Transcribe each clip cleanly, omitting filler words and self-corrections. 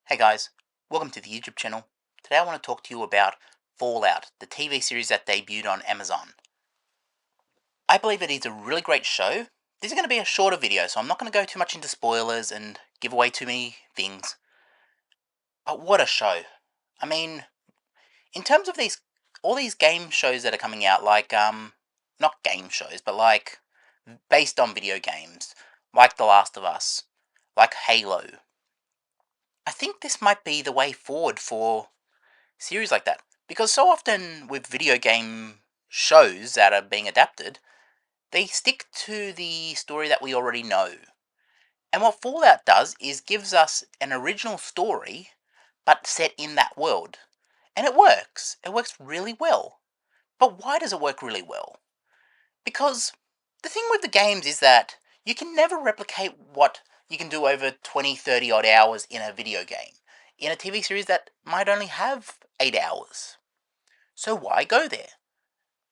Hey guys, welcome to the YouTube channel. Today I want to talk to you about Fallout, the TV series that debuted on Amazon. I believe it is a really great show. This is going to be a shorter video, so I'm not going to go too much into spoilers and give away too many things. But what a show. I mean, in terms of all these game shows that are coming out, like, not game shows, but like, based on video games, like The Last of Us, like Halo. I think this might be the way forward for series like that. Because so often with video game shows that are being adapted, they stick to the story that we already know. And what Fallout does is gives us an original story, but set in that world. And it works. It works really well. But why does it work really well? Because the thing with the games is that you can never replicate what you can do over 20, 30 odd hours in a video game. In a TV series that might only have 8 hours. So why go there?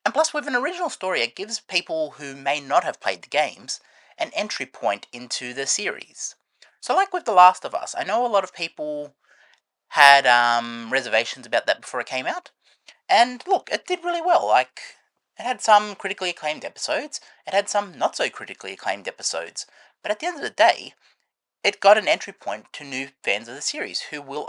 And plus, with an original story, it gives people who may not have played the games an entry point into the series. So like with The Last of Us, I know a lot of people had reservations about that before it came out. And look, it did really well. Like, it had some critically acclaimed episodes, it had some not so critically acclaimed episodes. But at the end of the day, it got an entry point to new fans of the series who will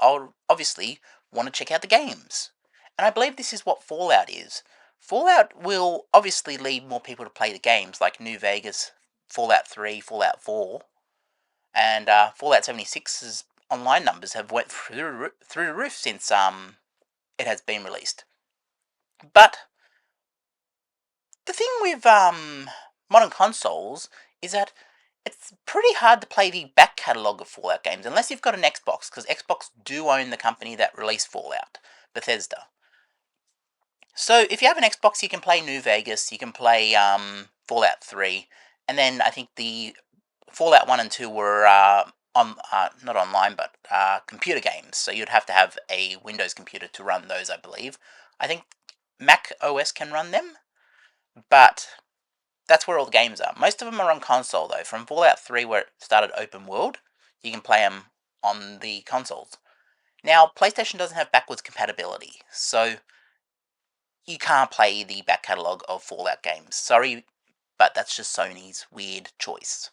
obviously want to check out the games. And I believe this is what Fallout is. Fallout will obviously lead more people to play the games, like New Vegas, Fallout 3, Fallout 4, and Fallout 76's online numbers have went through the roof since it has been released. But the thing with modern consoles is that it's pretty hard to play the back catalogue of Fallout games unless you've got an Xbox, because Xbox do own the company that released Fallout, Bethesda. So if you have an Xbox, you can play New Vegas, you can play Fallout 3, and then I think the Fallout 1 and 2 were not online, but computer games, so you'd have to have a Windows computer to run those, I believe. I think Mac OS can run them, but that's where all the games are. Most of them are on console, though. From Fallout 3, where it started open world, you can play them on the consoles. Now, PlayStation doesn't have backwards compatibility, so you can't play the back catalogue of Fallout games. Sorry, but that's just Sony's weird choice.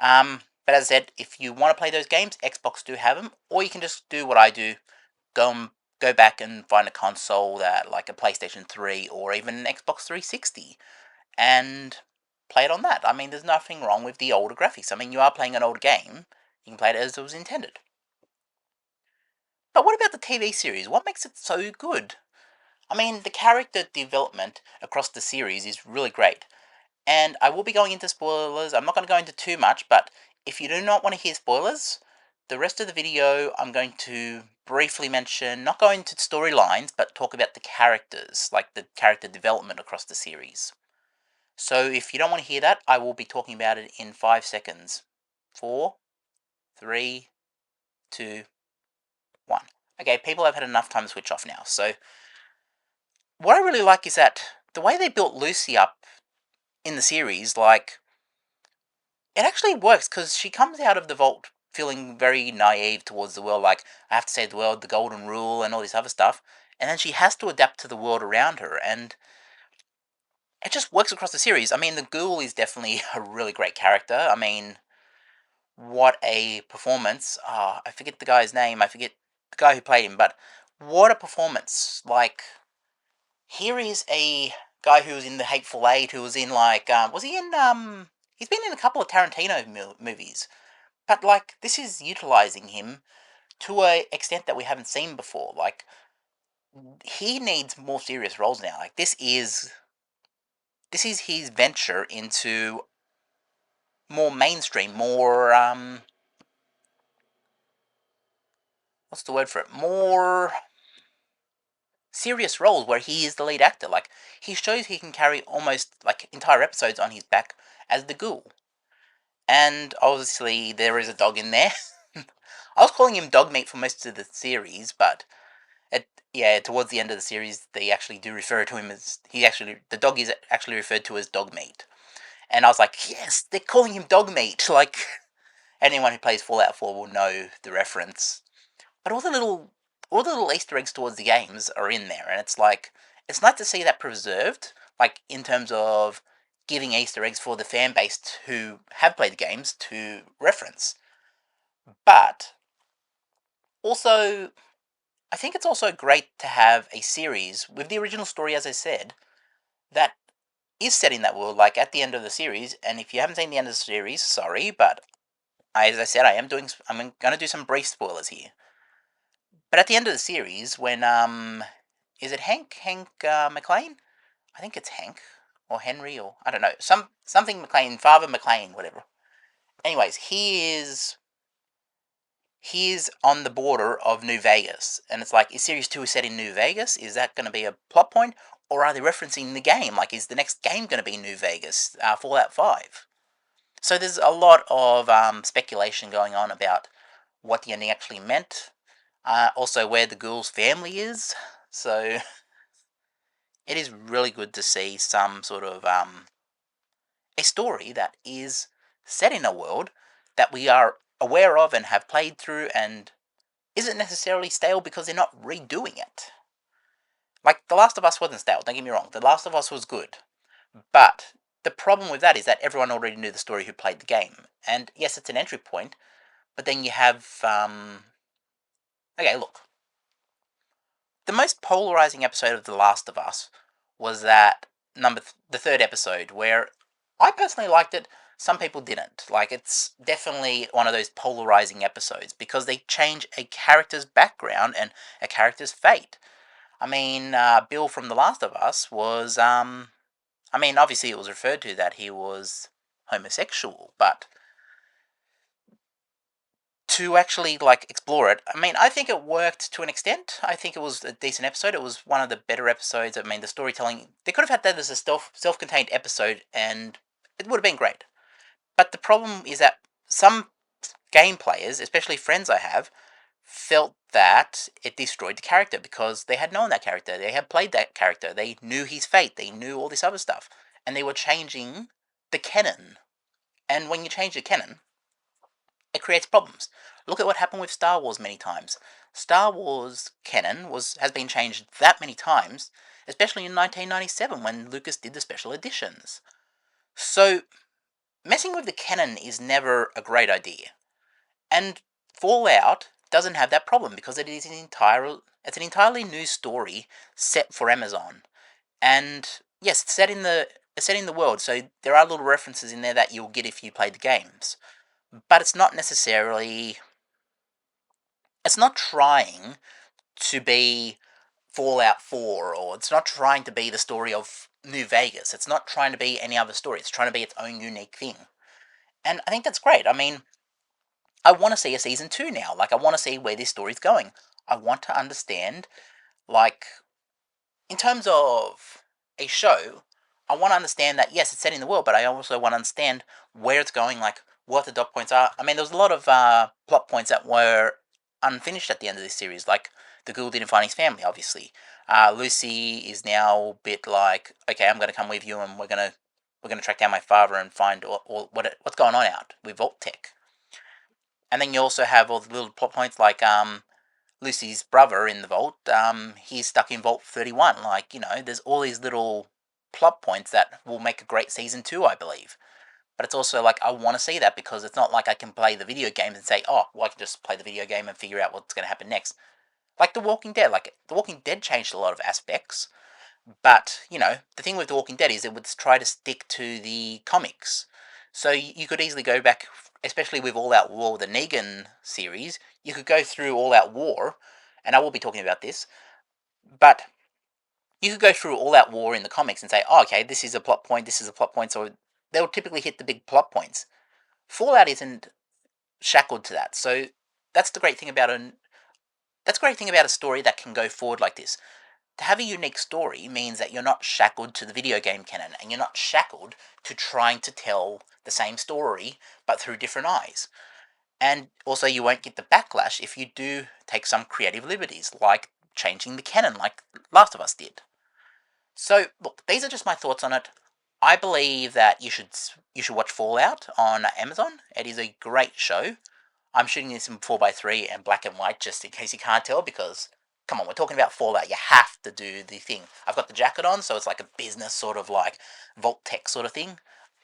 But as I said, if you want to play those games, Xbox do have them, or you can just do what I do, go back and find a console that, like a PlayStation 3 or even an Xbox 360, and play it on that. I mean, there's nothing wrong with the older graphics. I mean, you are playing an older game, you can play it as it was intended. But what about the TV series? What makes it so good? I mean, the character development across the series is really great. And I will be going into spoilers. I'm not going to go into too much, but if you do not want to hear spoilers, the rest of the video I'm going to briefly mention, not go into storylines, but talk about the characters, like the character development across the series. So if you don't want to hear that, I will be talking about it in 5 seconds. 4, 3, 2, 1. Okay, people have had enough time to switch off now. So what I really like is that the way they built Lucy up in the series, like, it actually works, because she comes out of the vault feeling very naive towards the world, like, I have to save the world, the golden rule, and all this other stuff, and then she has to adapt to the world around her, and it just works across the series. I mean, the Ghoul is definitely a really great character. I mean, what a performance. I forget the guy's name, I forget the guy who played him, but what a performance. Like, here is a guy who was in The Hateful Eight, who was in, like, was he in, he's been in a couple of Tarantino movies, but, like, this is utilizing him to a extent that we haven't seen before. Like, he needs more serious roles now. Like, this is his venture into more mainstream, more, what's the word for it? More serious roles where he is the lead actor. Like, he shows he can carry almost, like, entire episodes on his back as the Ghoul. And obviously there is a dog in there. I was calling him Dog Meat for most of the series, but towards the end of the series, they actually do refer to him as, the dog is actually referred to as Dog Meat. And I was like, yes, they're calling him Dog Meat. Like, anyone who plays Fallout 4 will know the reference. but all the little Easter eggs towards the games are in there, and it's like it's nice to see that preserved, like in terms of giving Easter eggs for the fan base who have played the games to reference. But also, I think it's also great to have a series with the original story, as I said, that is set in that world, like at the end of the series. And if you haven't seen the end of the series, sorry, but as I said, I'm going to do some brief spoilers here. But at the end of the series, when is it Hank McLean? I think it's Hank or Henry or I don't know, something McLean, Father McLean, whatever. Anyways, he is on the border of New Vegas, and it's like, is Series 2 set in New Vegas? Is that going to be a plot point, or are they referencing the game? Like, is the next game going to be New Vegas, Fallout 5? So there's a lot of speculation going on about what the ending actually meant, also where the ghoul's family is. So it is really good to see some sort of a story that is set in a world that we are aware of and have played through and isn't necessarily stale because they're not redoing it. Like, The Last of Us wasn't stale, don't get me wrong. The Last of Us was good. But the problem with that is that everyone already knew the story who played the game. And yes, it's an entry point, but then you have, okay, look. The most polarizing episode of The Last of Us was that the third episode, where I personally liked it. Some people didn't. Like, it's definitely one of those polarizing episodes because they change a character's background and a character's fate. I mean, Bill from The Last of Us was, I mean, obviously it was referred to that he was homosexual, but to actually, like, explore it, I mean, I think it worked to an extent. I think it was a decent episode. It was one of the better episodes. I mean, the storytelling, they could have had that as a self-contained episode, and it would have been great. But the problem is that some game players, especially friends I have, felt that it destroyed the character because they had known that character, they had played that character, they knew his fate, they knew all this other stuff, and they were changing the canon. And when you change the canon, it creates problems. Look at what happened with Star Wars many times. Star Wars canon has been changed that many times, especially in 1997 when Lucas did the special editions. So, messing with the canon is never a great idea. And Fallout doesn't have that problem because it's an entirely new story set for Amazon. And yes, it's set in the world, so there are little references in there that you'll get if you play the games. But it's not trying to be Fallout 4, or it's not trying to be the story of New Vegas. It's not trying to be any other story. It's trying to be its own unique thing. And I think that's great. I mean, I want to see a season 2 now. Like, I want to see where this story's going. I want to understand, like, in terms of a show, I want to understand that, yes, it's set in the world, but I also want to understand where it's going, like, what the dot points are. I mean, there was a lot of plot points that were unfinished at the end of this series, like the ghoul didn't find his family, obviously. Lucy is now a bit like, okay, I'm going to come with you, and we're going to track down my father and find what's going on out with Vault Tech. And then you also have all the little plot points like Lucy's brother in the vault. He's stuck in Vault 31. Like, there's all these little plot points that will make a great season 2, I believe. But it's also like, I want to see that because it's not like I can play the video game and say, oh, well, I can just play the video game and figure out what's going to happen next. Like The Walking Dead. Like, The Walking Dead changed a lot of aspects. But, the thing with The Walking Dead is it would try to stick to the comics. So you could easily go back, especially with All Out War, the Negan series, you could go through All Out War, and I will be talking about this, but you could go through All Out War in the comics and say, oh, okay, this is a plot point, this is a plot point, so they'll typically hit the big plot points. Fallout isn't shackled to that, so that's the great thing about a story that can go forward like this. To have a unique story means that you're not shackled to the video game canon, and you're not shackled to trying to tell the same story, but through different eyes. And also, you won't get the backlash if you do take some creative liberties, like changing the canon, like Last of Us did. So, look, these are just my thoughts on it. I believe that you should watch Fallout on Amazon. It is a great show. I'm shooting this in 4:3 and black and white just in case you can't tell because, come on, we're talking about Fallout. You have to do the thing. I've got the jacket on, so it's like a business sort of like Vault Tech sort of thing.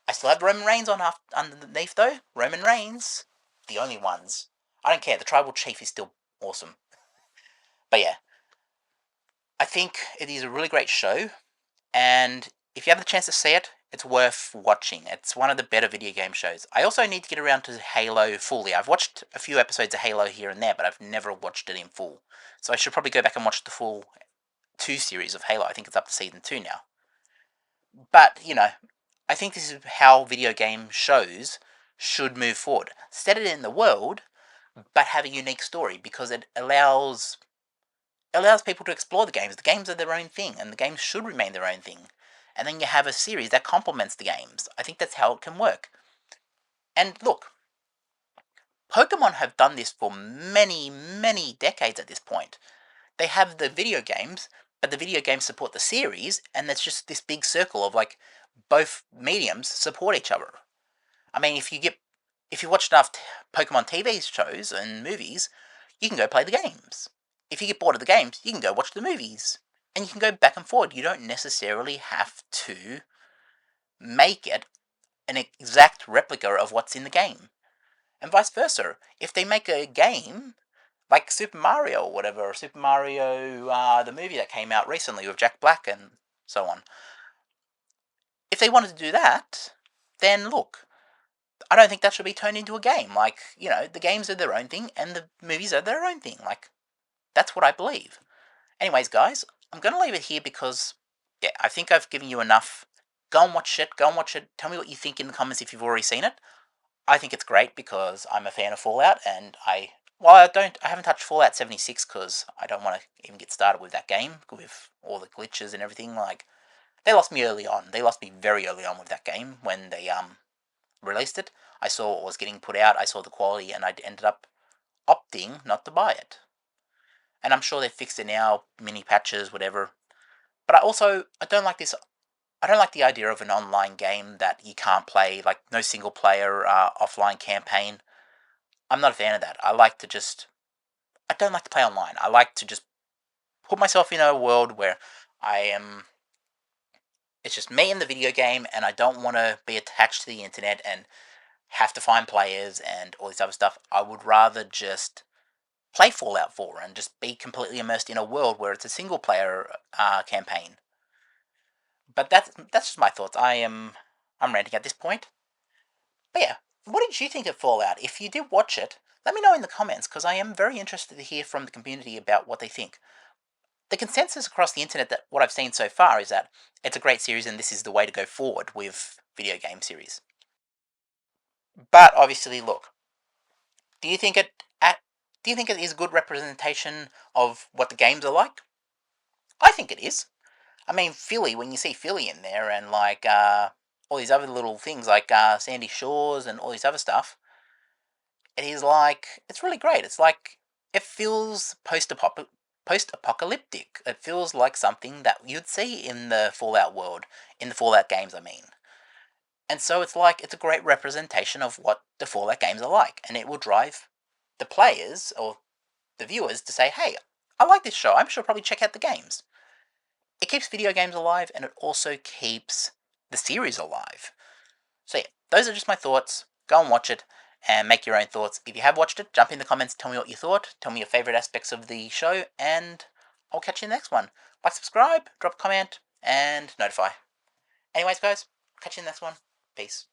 I still have Roman Reigns on underneath though. Roman Reigns, the only ones. I don't care. The Tribal Chief is still awesome. But yeah, I think it is a really great show, and if you have the chance to see it, it's worth watching. It's one of the better video game shows. I also need to get around to Halo fully. I've watched a few episodes of Halo here and there, but I've never watched it in full. So I should probably go back and watch the full 2 series of Halo. I think it's up to season 2 now. But, I think this is how video game shows should move forward. Set it in the world, but have a unique story, because it allows people to explore the games. The games are their own thing, and the games should remain their own thing. And then you have a series that complements the games. I think that's how it can work. And look, Pokemon have done this for many, many decades at this point. They have the video games, but the video games support the series, and there's just this big circle of like both mediums support each other. I mean, if you watch enough Pokemon TV shows and movies, you can go play the games. If you get bored of the games, you can go watch the movies. And you can go back and forward. You don't necessarily have to make it an exact replica of what's in the game. And vice versa. If they make a game like Super Mario or whatever, or Super Mario, the movie that came out recently with Jack Black and so on. If they wanted to do that, then look, I don't think that should be turned into a game. Like, the games are their own thing and the movies are their own thing. Like, that's what I believe. Anyways, guys, I'm going to leave it here because, yeah, I think I've given you enough. Go and watch it. Tell me what you think in the comments if you've already seen it. I think it's great because I'm a fan of Fallout, and I haven't touched Fallout 76 because I don't want to even get started with that game with all the glitches and everything. Like, they lost me early on. They lost me very early on with that game when they released it. I saw what was getting put out. I saw the quality, and I ended up opting not to buy it. And I'm sure they fixed it now, mini patches, whatever. But I don't like this. I don't like the idea of an online game that you can't play, like no single player offline campaign. I'm not a fan of that. I don't like to play online. I like to just put myself in a world where it's just me in the video game, and I don't want to be attached to the internet and have to find players and all this other stuff. I would rather just play Fallout 4 and just be completely immersed in a world where it's a single player campaign. But that's just my thoughts. I'm ranting at this point. But yeah, what did you think of Fallout? If you did watch it, let me know in the comments, because I am very interested to hear from the community about what they think. The consensus across the internet that what I've seen so far is that it's a great series and this is the way to go forward with video game series. But obviously, look, do you think it is a good representation of what the games are like? I think it is. I mean, Philly, when you see Philly in there and like all these other little things like Sandy Shores and all this other stuff, it is like, it's really great. It's like, it feels post-apocalyptic. It feels like something that you'd see in the Fallout world, in the Fallout games, I mean. And so it's like, it's a great representation of what the Fallout games are like, and it will drive the players or the viewers to say, hey, I like this show, I should probably check out the games. It keeps video games alive, and it also keeps the series alive. So yeah, those are just my thoughts. Go and watch it, and make your own thoughts. If you have watched it, jump in the comments, tell me what you thought, tell me your favourite aspects of the show, and I'll catch you in the next one. Like, subscribe, drop a comment, and notify. Anyways, guys, catch you in the next one. Peace.